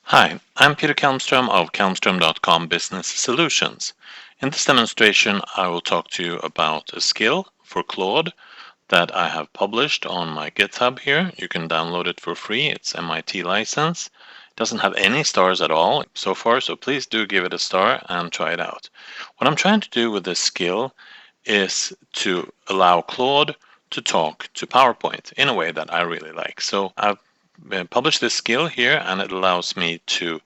Hi, I'm Peter Kalmstrom of kalmstrom.com Business Solutions. In this demonstration, I will talk to you about a skill for Claude that I have published on my GitHub here. You can download it for free. It's MIT license. It doesn't have any stars at all so far, so please do give it a star and try it out. What I'm trying to do with this skill is to allow Claude to talk to PowerPoint in a way that I really like. So I've published this skill here, and it allows me to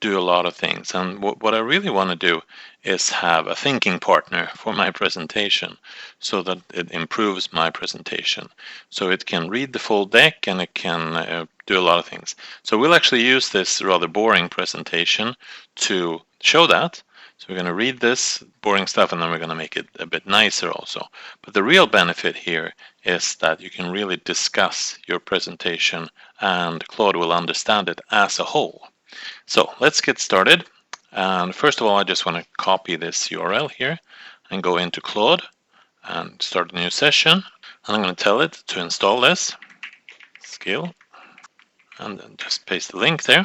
do a lot of things. And what I really want to do is have a thinking partner for my presentation so that it improves my presentation. So it can read the full deck and it can do a lot of things. So we'll actually use this rather boring presentation to show that. So we're going to read this boring stuff and then we're going to make it a bit nicer also. But the real benefit here is that you can really discuss your presentation and Claude will understand it as a whole. So let's get started. And first of all, I just want to copy this URL here and go into Claude and start a new session. And I'm going to tell it to install this skill and then just paste the link there.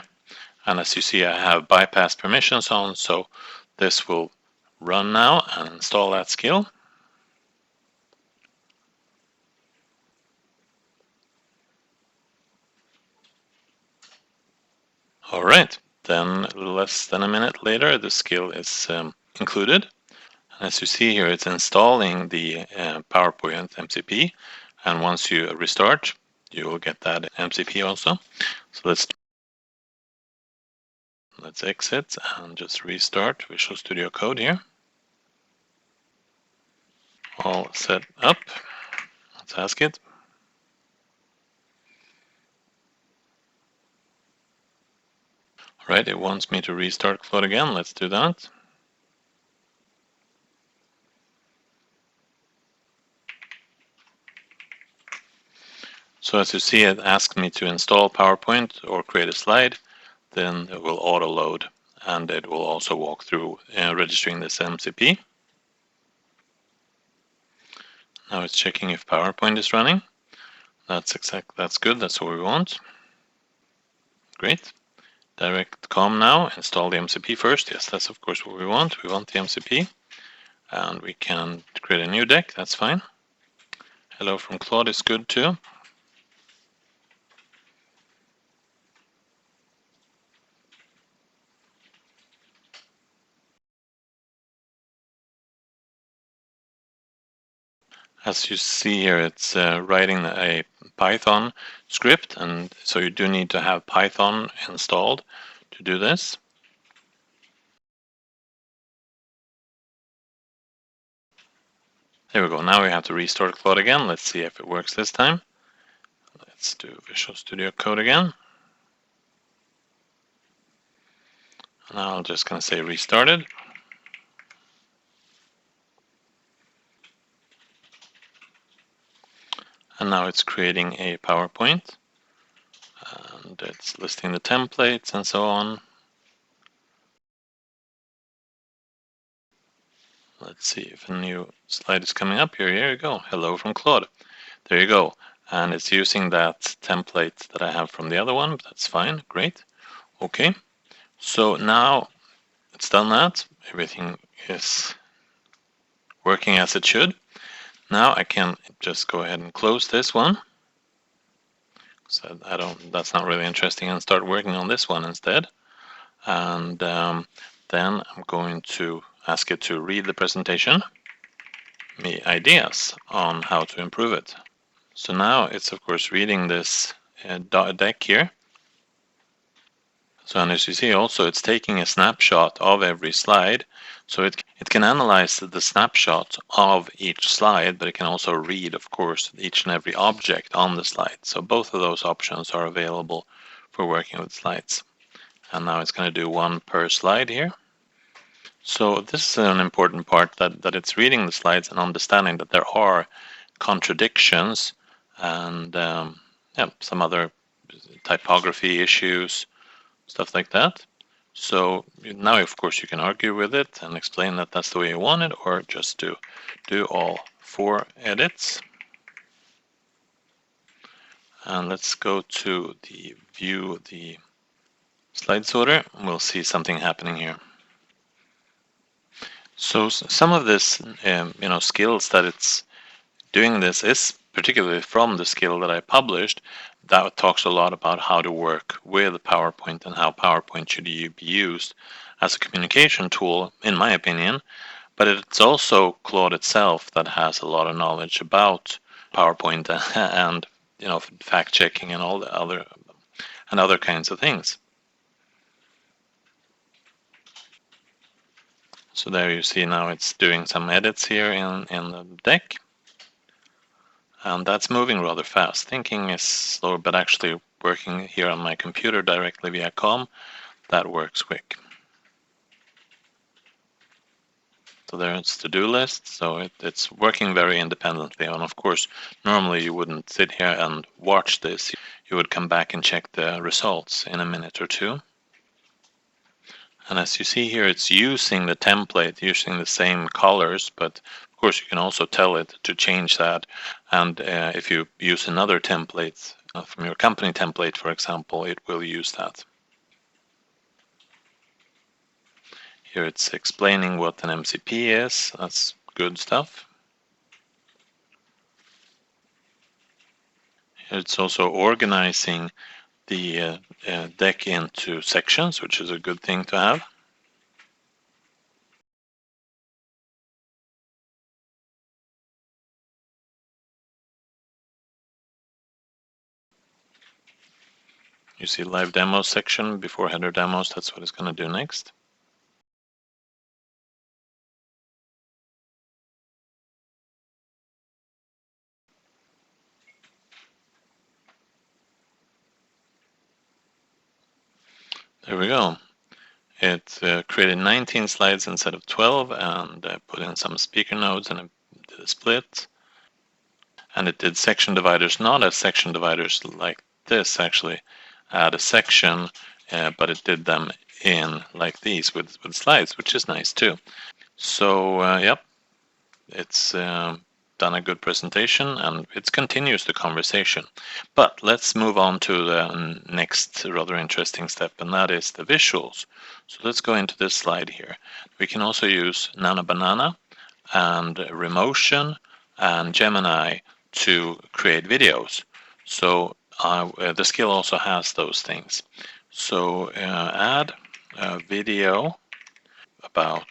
And as you see, I have bypass permissions on, so this will run now and install that skill. All right, then less than a minute later, the skill is included. As you see here, it's installing the PowerPoint MCP, and once you restart, you will get that MCP also. So let's exit and just restart Visual Studio Code here. All set up. Let's ask it. All right, it wants me to restart Claude again. Let's do that. So as you see, it asks me to install PowerPoint or create a slide. Then it will auto load and it will also walk through registering this MCP. Now it's checking if PowerPoint is running. That's good. That's what we want. Great. Direct com now. Install the MCP first. Yes, that's of course what we want. We want the MCP, and we can create a new deck. That's fine. Hello from Claude is good too. As you see here, it's writing a Python script, and so you do need to have Python installed to do this. There we go. Now we have to restart Claude again. Let's see if it works this time. Let's do Visual Studio Code again. Now I'm just going to say restarted. And now it's creating a PowerPoint. And it's listing the templates and so on. Let's see if a new slide is coming up here. Here you go. Hello from Claude. There you go. And it's using that template that I have from the other one, but that's fine. Great. Okay. So now it's done that. Everything is working as it should. Now I can just go ahead and close this one. So that's not really interesting, and start working on this one instead. And then I'm going to ask it to read the presentation, me ideas on how to improve it. So now it's of course reading this deck here. So and as you see also it's taking a snapshot of every slide. So it can analyze the snapshot of each slide, but it can also read, of course, each and every object on the slide. So both of those options are available for working with slides. And now it's going to do one per slide here. So this is an important part, that it's reading the slides and understanding that there are contradictions and some other typography issues, stuff like that. So now, of course, you can argue with it and explain that that's the way you want it, or just do all 4 edits. And let's go to the view the slide sorter, we'll see something happening here. So some of this, skills that it's doing this is particularly from the skill that I published that talks a lot about how to work with PowerPoint and how PowerPoint should be used as a communication tool, in my opinion. But it's also Claude itself that has a lot of knowledge about PowerPoint and fact checking and all the other kinds of things. So there you see now it's doing some edits here in the deck. And that's moving rather fast. Thinking is slower, but actually working here on my computer directly via COM, that works quick. So there's to-do list, so it's working very independently. And of course, normally you wouldn't sit here and watch this. You would come back and check the results in a minute or two. And as you see here, it's using the template, using the same colors, but of course you can also tell it to change that. And if you use another template from your company template, for example, it will use that. Here it's explaining what an MCP is. That's good stuff. It's also organizing the deck into sections, which is a good thing to have. You see live demo section before header demos. That's what it's going to do next. There we go. It created 19 slides instead of 12 and put in some speaker nodes and it did a split. And it did section dividers, not as section dividers like this actually, add a section, but it did them in like these with slides, which is nice too. So yep, it's done a good presentation and it continues the conversation. But let's move on to the next rather interesting step, and that is the visuals. So let's go into this slide here. We can also use Nano Banana and Remotion and Gemini to create videos. So the skill also has those things. So add a video about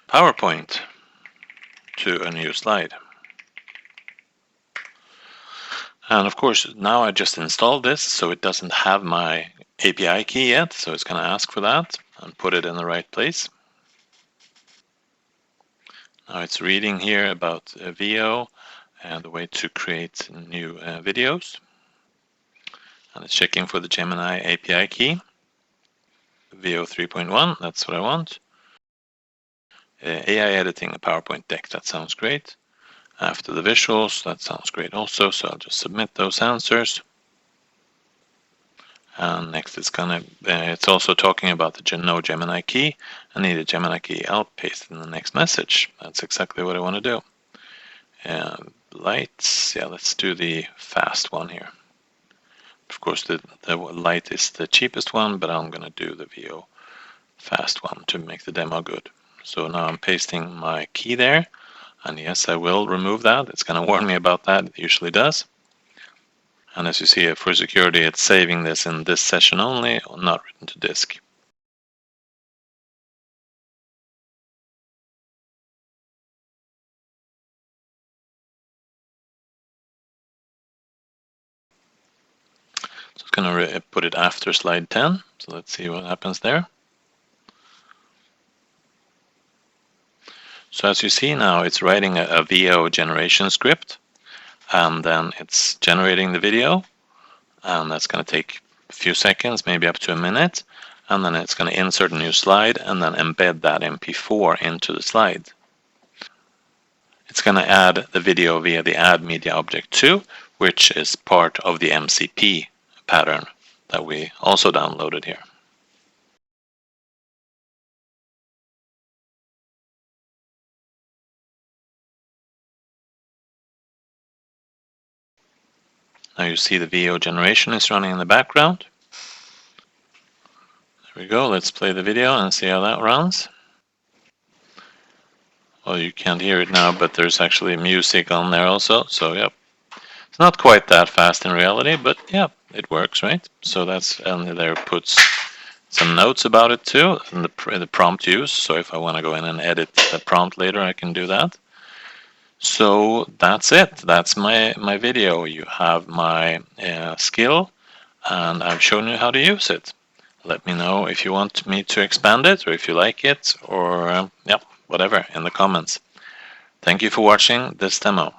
PowerPoint to a new slide. And of course, now I just installed this, so it doesn't have my API key yet, so it's going to ask for that and put it in the right place. Now it's reading here about VO and the way to create new videos. And it's checking for the Gemini API key. VO 3.1, that's what I want. AI editing a PowerPoint deck, that sounds great. After the visuals, that sounds great also, so I'll just submit those answers. And next it's also talking about the no Gemini key. I need a Gemini key. I'll paste in the next message. That's exactly what I want to do. Lights, yeah, let's do the fast one here. Of course, the light is the cheapest one, but I'm going to do the VO fast one to make the demo good. So now I'm pasting my key there. And yes, I will remove that. It's going to warn me about that. It usually does. And as you see, for security, it's saving this in this session only, not written to disk. So it's going to put it after slide 10. So let's see what happens there. So as you see now, it's writing a VO generation script, and then it's generating the video, and that's going to take a few seconds, maybe up to a minute, and then it's going to insert a new slide and then embed that MP4 into the slide. It's going to add the video via the add media object 2, which is part of the MCP pattern that we also downloaded here. Now you see the VO generation is running in the background. Here we go. Let's play the video and see how that runs. Well, you can't hear it now, but there's actually music on there also. So, yep. It's not quite that fast in reality, but yeah, it works, right? So that's, and there puts some notes about it too, and the prompt use. So if I want to go in and edit the prompt later, I can do that. So that's it. That's my video. You have my skill, and I've shown you how to use it. Let me know if you want me to expand it, or if you like it, or yeah, whatever in the comments. Thank you for watching this demo.